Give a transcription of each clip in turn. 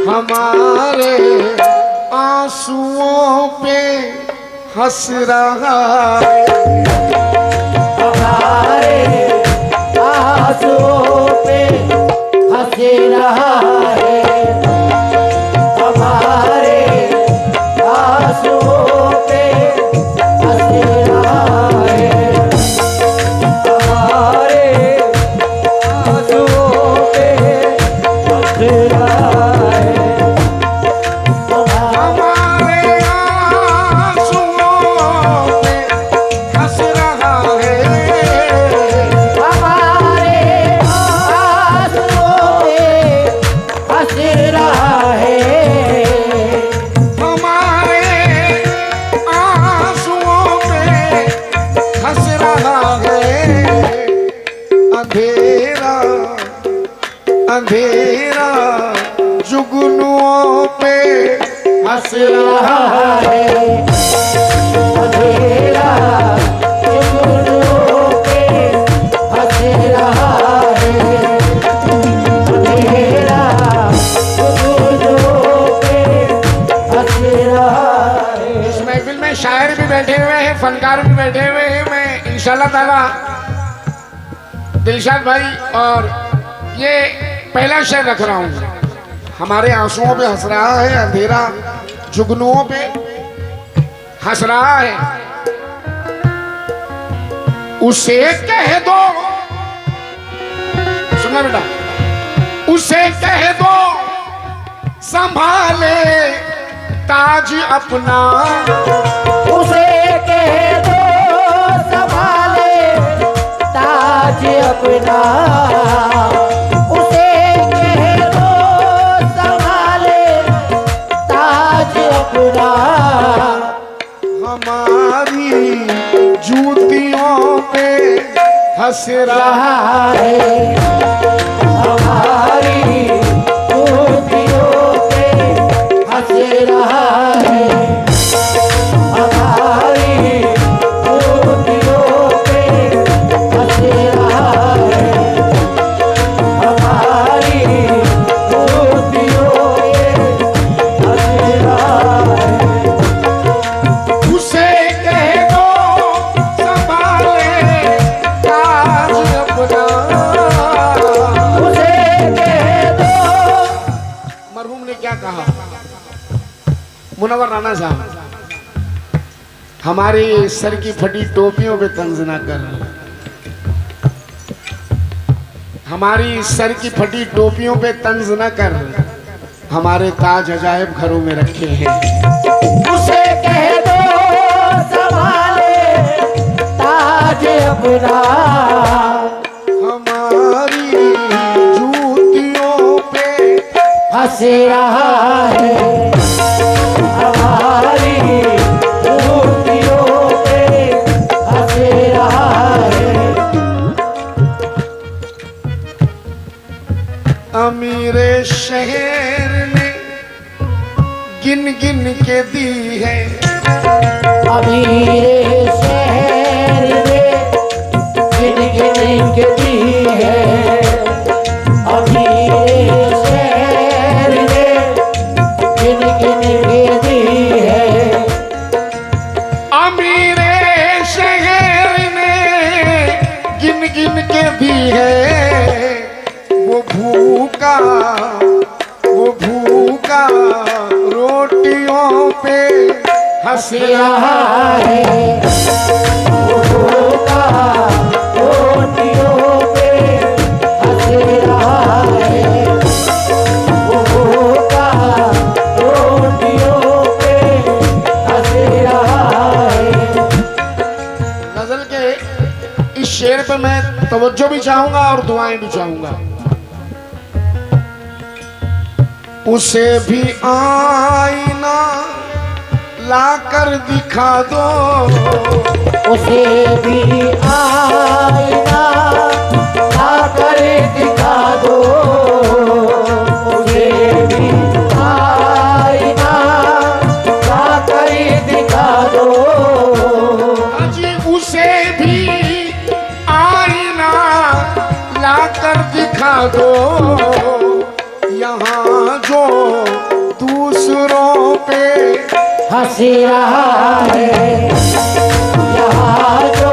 हमारे आंसुओं पे हंस रहा है, हमारे आंसुओं पे हंस रहा है, हमारे आंसुओं पे हंस रहा है, हमारे आंसुओं पे हंस रहा है, हमारे आंसुओं पे हंस रहा है, हमारे आंसुओं पे हंस रहा है, हमारे आंसुओं पे हंस रहा है। अंधेरा अंधेरा जुगनुओं पे हंस रहा है, अंधेरा जुगनुओं पे हंस रहा है, अंधेरा जुगनुओं पे हंस रहा है। इस महफिल में शायर भी बैठे हुए हैं, फनकार भी बैठे हुए हैं। मैं इंशाल्लाह ताला दिलशाद भाई और ये पहला शेर रख रहा हूँ। हमारे आंसुओं पे हंस रहा है, अंधेरा जुगनुओं पे हंस रहा है। उसे कह दो, सुनना बेटा, उसे कह दो संभाले ताज अपना, उसे कह दो संभाले ताज अपना, उसे कह दो संभाले ताज अपना, हमारी जूतियों पे हंस रहा रहा है, हमारी मूर्तियों पे हंस रहा है, हमारी मूर्तियों पे हंस रहा है, हमारी मूर्तियों पे हंस रहा है। उसे कह दो संभाले ताज अपना, उसे कह दो। मरहूम ने क्या कहा, मुनव्वर राणा साहब, हमारी सर की फटी टोपियों पे तंज ना कर, हमारी सर की फटी टोपियों पे तंज न कर, हमारे ताज अजायब घरों में रखे हैं। उसे कह दो संभाले ताज अपना, हमारी जूतियों पे हंस रहा है, हमारी मूर्तियों पे हंस रहा है। अमीरे शहर ने गिन गिन के दी है, अमीरे शहर ने गिन गिन के दी है, अमीरे शहर ने गिन गिन के दी है, अमीरे शहर ने गिन गिन के दी है। वो भूखा रोटियों पे हंस रहा है, वो भूखा रोटियों पे हंस रहा है, वो भूखा रोटियों पे हंस रहा है। गजल के इस शेर पे मैं तवज्जो भी चाहूंगा और दुआएं भी चाहूंगा। उसे भी आईना लाकर दिखा दो, उसे भी आईना लाकर दिखा दो, उसे भी आईना लाकर दिखा दो, अजी उसे भी आईना लाकर दिखा दो। यहाँ जो दूसरों पे हंसी रहा है यहाँ जो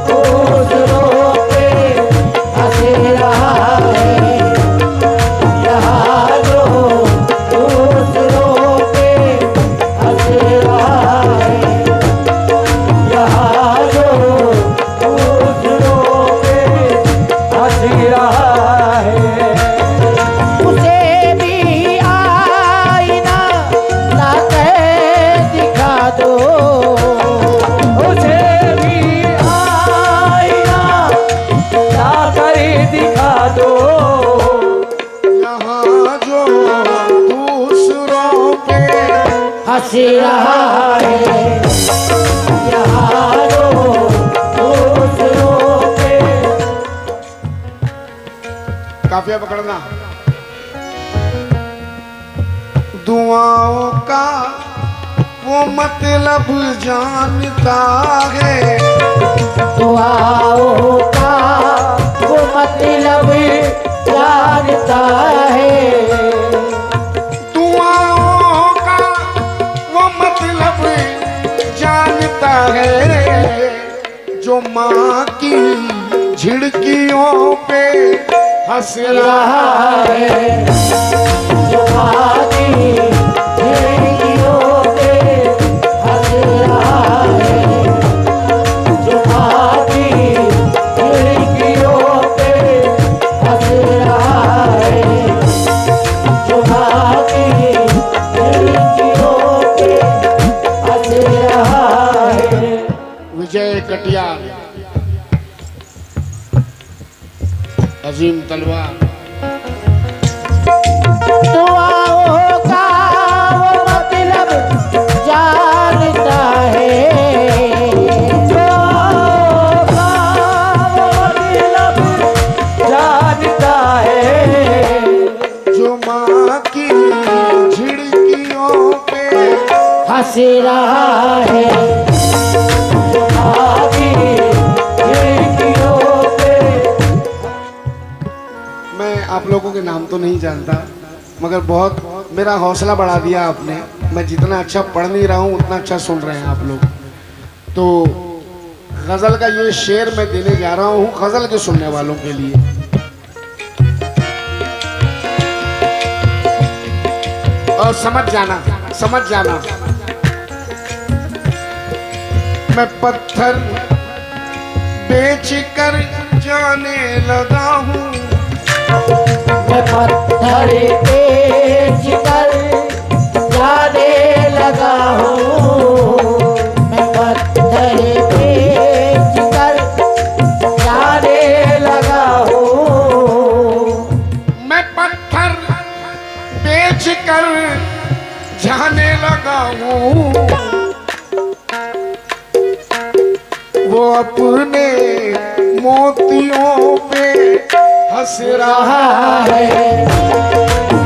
दूसरों पे हंसी रहा है यहाँ जो दूसरों पे हंसी रहा है यहाँ जो दूसरों पे हंसी रहा है उसे भी आईना ला के दिखा दो उसे भी आईना ला कर दिखा दो यहाँ जो दूसरों पे हंसी रहा है यहाँ जो दूसरों पे काफिया पकड़ना। दुआओं का वो मतलब जानता है दुआओं का वो मतलब जानता है दुआओं का वो मतलब जानता है जो माँ की झिड़कियों पे हंस रहा रहा है जो आदि खिड़कियों पे हंस रहा है जो आदि खिड़कियों पे हंस रहा है जो आदि खिड़कियों पे हंस रहा है विजय कटियार अजीम तलवार। दुआओं का वो मतलब जानता है दुआओं का वो मतलब जानता है जो माँ की झिड़कियों पे हंस रहा है जो आदि खिड़कियों पे मैं आप लोगों के नाम तो नहीं जानता मगर बहुत मेरा हौसला बढ़ा दिया आपने। मैं जितना अच्छा पढ़ नहीं रहा हूँ उतना अच्छा सुन रहे हैं आप लोग। तो गज़ल का ये शेर मैं देने जा रहा हूँ गज़ल के सुनने वालों के लिए। और समझ जाना मैं पत्थर बेच कर जाने लगा हूँ मैं पत्थर बेच कर जाने लगा हूँ मैं पत्थर बेच कर जाने लगा हूँ मैं पत्थर बेच कर जाने लगा हूँ वो अपने मोतियों पे हंस रहा है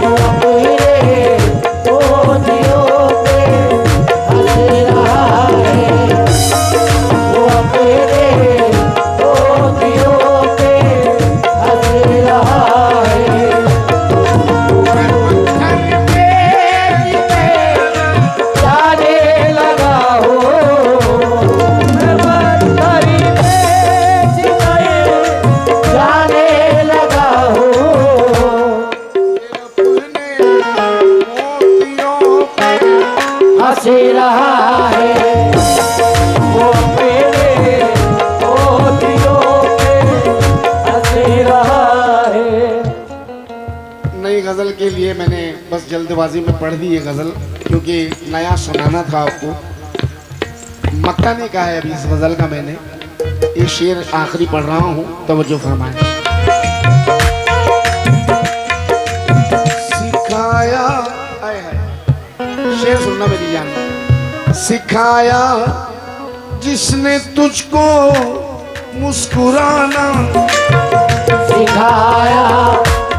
वो अपने मोतियों पे हंस रहा है वो अपने मोतियों पे हंस रहा है पत्थर बेच जाने लगा हो मैं पत्थर बेच कर जाने लगा हो अपने मोतियों पे हंस रहा है वो मेरे मोतियों पे हंस रहा है। नई गज़ल के लिए मैंने बस जल्दबाजी में पढ़ दी ये गज़ल क्योंकि नया सुनाना था आपको। मक्ता नहीं कहा है अभी इस गज़ल का मैंने। ये शेर आखिरी पढ़ रहा हूँ तवज्जो फरमाएं। सिखाया आए है शेर सुनना मेरी जान। सिखाया जिसने तुझको मुस्कुराना सिखाया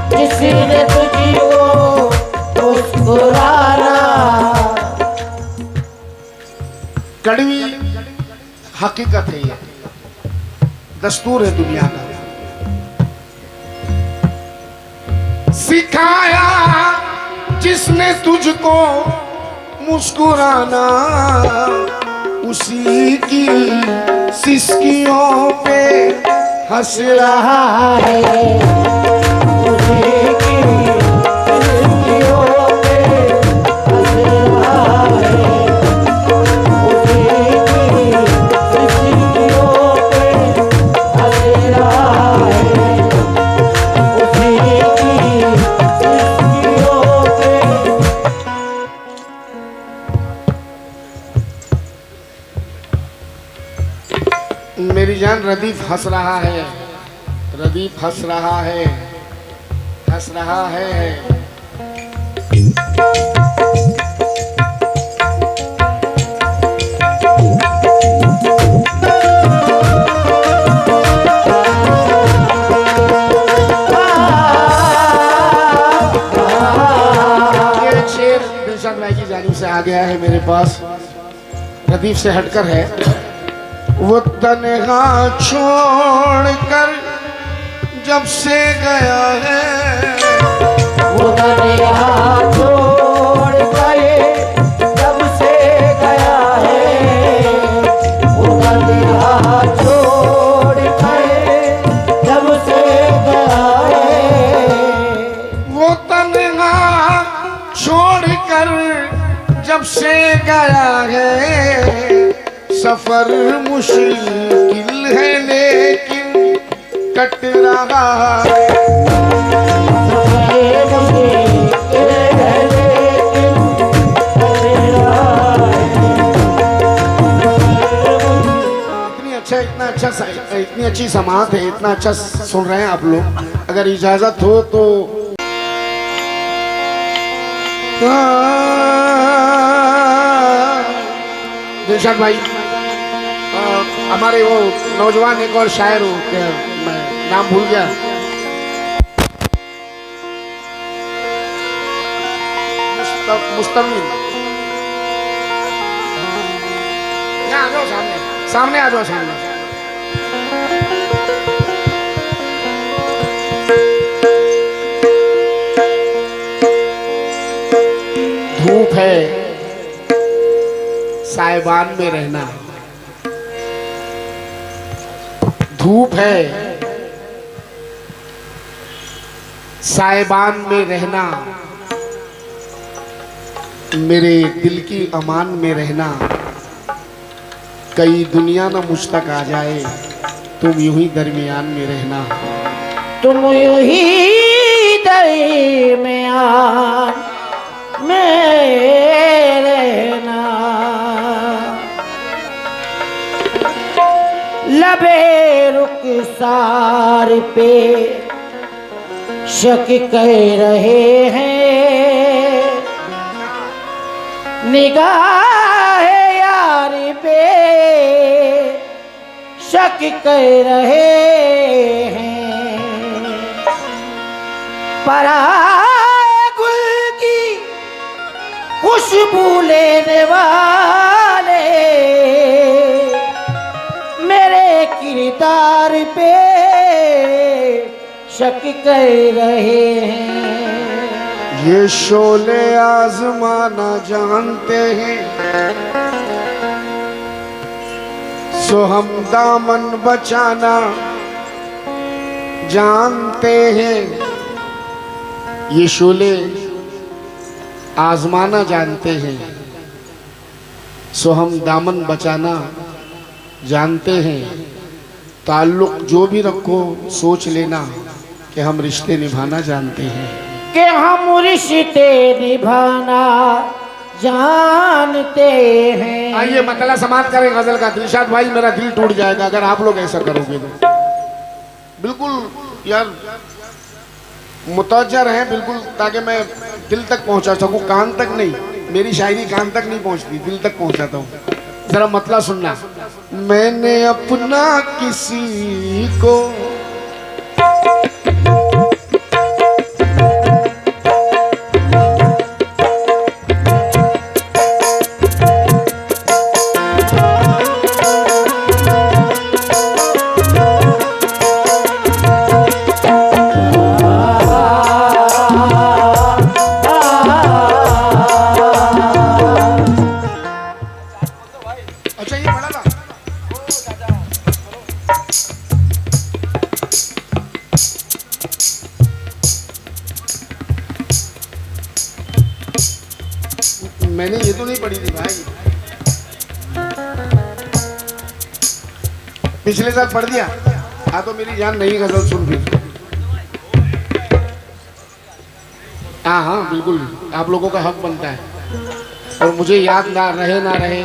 जिसने तुझको मुस्कुराना कड़वी हकीकत है ये दस्तूर है दुनिया का। सिखाया जिस जिसने तुझको मुस्कुराना, उसी की सिसकियों पे हंस रहा है, उसी की सिसकियों पे हंस रहा है, उसी की सिसकियों पे हंस रहा है, उसी की सिसकियों पे। मेरी जान रदीफ हंस रहा है, रदीफ हंस रहा है, हंस रहा है। ये शेर दिलशाद भाई की जानिब से आ गया है मेरे पास, रदीफ से हटकर है। वो तन्हा छोड़कर जब से गया है, वो तन्हा छोड़कर जब से गया है, वो तन्हा छोड़कर जब से गया है, वो तन्हा छोड़कर जब से गया है। सफर मुश्किल है लेकिन कट रहा है, सफर मुश्किल है लेकिन कट रहा है। इतना इतनी अच्छी समात है, इतना अच्छा सुन रहे हैं आप लोग। अगर इजाजत हो तो दिलशाद भाई, हमारे वो नौजवान एक और शायर हो, मैं नाम भूल गया, मुस्तमीन। यहाँ आ जाओ सामने, सामने आ जाओ सामने। धूप है साइबान में रहना, धूप है साइबान में रहना, मेरे दिल की अमान में रहना। कई दुनिया ना मुझ तक आ जाए, तुम यूं ही दरमियान में रहना। तुम यूं ही दरमियान में रहना। लबे रुखसार पे शक कर रहे हैं, निगाह यार पे शक कर रहे हैं। पराए गुल की खुशबू लेने वाले मेरे किरदार पे शक कर रहे हैं। ये शोले आजमाना जानते हैं, सो हम दामन बचाना जानते हैं। ये शोले आजमाना जानते हैं, सो हम दामन बचाना जानते हैं। ताल्लुक जो भी रखो सोच लेना कि हम रिश्ते निभाना जानते हैं, कि हम रिश्ते निभाना जानते हैं। आइए मतला समाप्त करें गजल का। दिलशाद भाई मेरा दिल टूट जाएगा अगर आप लोग ऐसा करोगे तो। बिल्कुल यार मुतवज्जह हैं बिल्कुल, ताकि मैं दिल तक पहुंचा सकूं, कान तक नहीं। मेरी शायरी कान तक नहीं पहुंचती, दिल तक पहुंचाता हूं। जरा मतला सुनना। मैंने अपना किसी को मैंने ये तो नहीं पढ़ी थी भाई, पिछले साल पढ़ दिया। हाँ तो मेरी जान नई गजल सुन फिर। हाँ हाँ बिल्कुल, आप लोगों का हक बनता है। और मुझे याद ना रहे